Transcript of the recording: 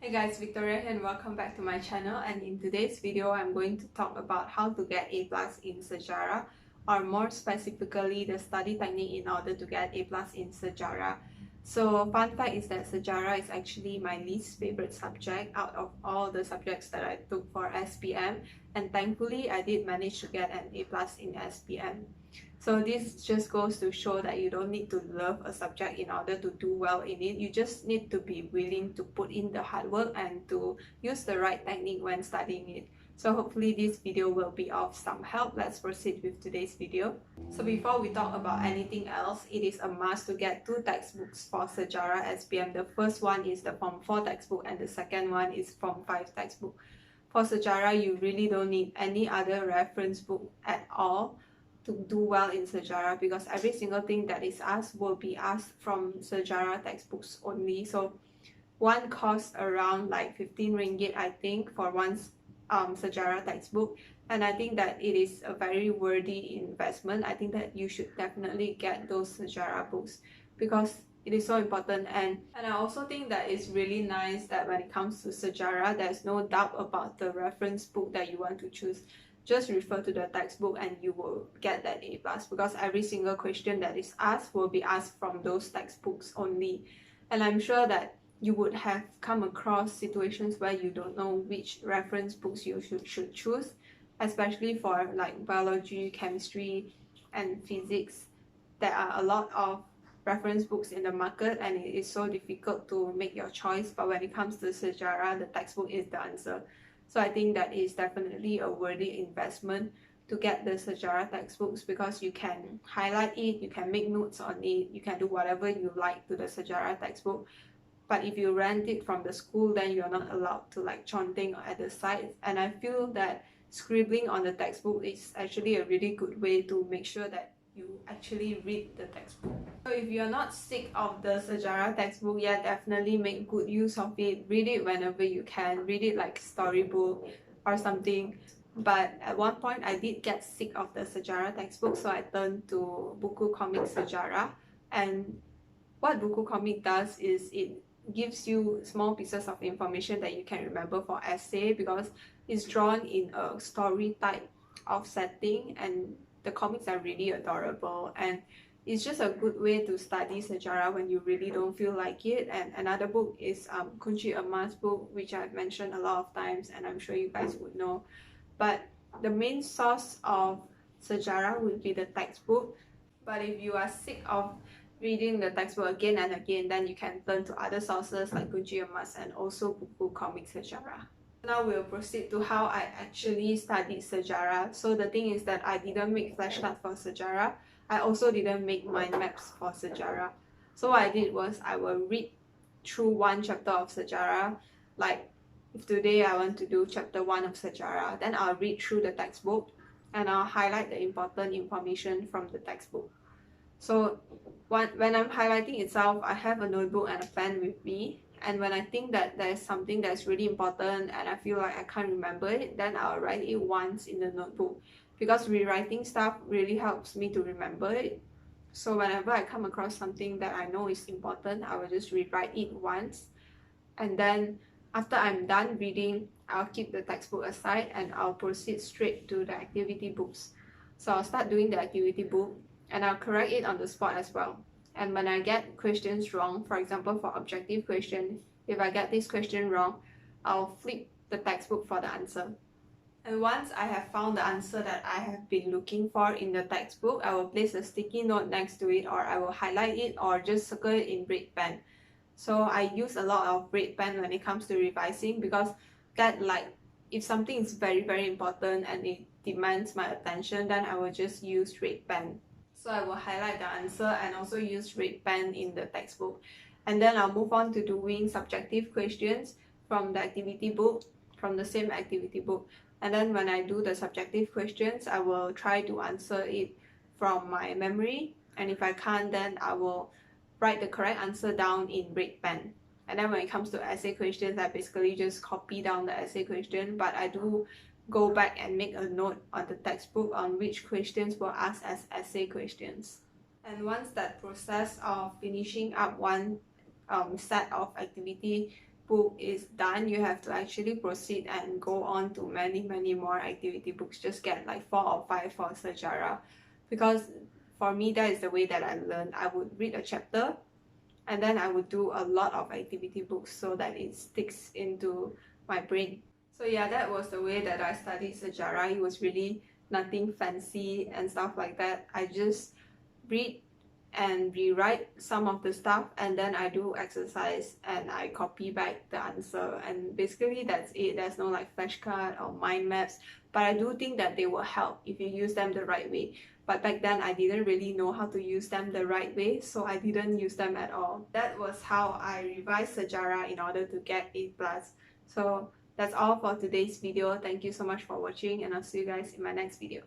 Hey guys, Victoria here and welcome back to my channel, and in today's video I'm going to talk about how to get A+ in SEJARAH, or more specifically the study technique in order to get A+ in SEJARAH. So fun fact is that SEJARAH is actually my least favorite subject out of all the subjects that I took for SPM, and thankfully I did manage to get an A+ in SPM. So this just goes to show that you don't need to love a subject in order to do well in it. You just need to be willing to put in the hard work and to use the right technique when studying it. So hopefully this video will be of some help. Let's proceed with today's video. So before we talk about anything else, it is a must to get two textbooks for SEJARAH SPM. The first one is the Form 4 textbook and the second one is Form 5 textbook. For SEJARAH, you really don't need any other reference book at all to do well in SEJARAH, because every single thing that is asked will be asked from SEJARAH textbooks only. So one costs around like 15 ringgit I think for one SEJARAH textbook, and I think that it is a very worthy investment. I think that you should definitely get those SEJARAH books because it is so important, and I also think that it's really nice that when it comes to SEJARAH, there's no doubt about the reference book that you want to choose. Just refer to the textbook and you will get that A+, because every single question that is asked will be asked from those textbooks only. And I'm sure that you would have come across situations where you don't know which reference books you should choose, especially for like biology, chemistry and physics. There are a lot of reference books in the market and it is so difficult to make your choice, but when it comes to SEJARAH, the textbook is the answer. So I think that is definitely a worthy investment to get the SEJARAH textbooks, because you can highlight it, you can make notes on it, you can do whatever you like to the SEJARAH textbook. But if you rent it from the school, then you're not allowed to like chonting at the sides. And I feel that scribbling on the textbook is actually a really good way to make sure that you actually read the textbook. So if you're not sick of the SEJARAH textbook, yeah, definitely make good use of it. Read it whenever you can. Read it like storybook or something. But at one point I did get sick of the SEJARAH textbook, so I turned to Buku Komik SEJARAH. And what Buku Komik does is it gives you small pieces of information that you can remember for essay, because it's drawn in a story type of setting and the comics are really adorable, and it's just a good way to study SEJARAH when you really don't feel like it. And another book is Kunci Emas book, which I've mentioned a lot of times and I'm sure you guys would know. But the main source of SEJARAH would be the textbook. But if you are sick of reading the textbook again and again, then you can turn to other sources like Kunci Emas and also Buku Komik SEJARAH. Now we'll proceed to how I actually studied SEJARAH. So the thing is that I didn't make flashcards for SEJARAH. I also didn't make mind maps for SEJARAH. So what I did was I will read through one chapter of SEJARAH. Like if today I want to do chapter 1 of SEJARAH, then I'll read through the textbook and I'll highlight the important information from the textbook. So when I'm highlighting itself, I have a notebook and a pen with me. And when I think that there's something that's really important and I feel like I can't remember it, then I'll write it once in the notebook, because rewriting stuff really helps me to remember it. So whenever I come across something that I know is important, I will just rewrite it once. And then after I'm done reading, I'll keep the textbook aside and I'll proceed straight to the activity books. So I'll start doing the activity book and I'll correct it on the spot as well. And when I get questions wrong, for example for objective question, if I get this question wrong, I'll flip the textbook for the answer. And once I have found the answer that I have been looking for in the textbook, I will place a sticky note next to it, or I will highlight it or just circle it in red pen. So I use a lot of red pen when it comes to revising, because that, like, if something is very important and it demands my attention, then I will just use red pen. So I will highlight the answer and also use red pen in the textbook. And then I'll move on to doing subjective questions from the activity book, from the same activity book. And then when I do the subjective questions, I will try to answer it from my memory. And if I can't, then I will write the correct answer down in red pen. And then when it comes to essay questions, I basically just copy down the essay question, but I do go back and make a note on the textbook on which questions were asked as essay questions. And once that process of finishing up one set of activity book is done, you have to actually proceed and go on to many more activity books. Just get like 4 or 5 for SEJARAH, because for me that is the way that I learned. I would read a chapter and then I would do a lot of activity books so that it sticks into my brain. So yeah, that was the way that I studied SEJARAH. It was really nothing fancy and stuff like that. I just read and rewrite some of the stuff, and then I do exercise and I copy back the answer, and basically that's it. There's no like flashcard or mind maps, but I do think that they will help if you use them the right way. But back then I didn't really know how to use them the right way, so I didn't use them at all. That was how I revised SEJARAH in order to get A+. So that's all for today's video. Thank you so much for watching, and I'll see you guys in my next video.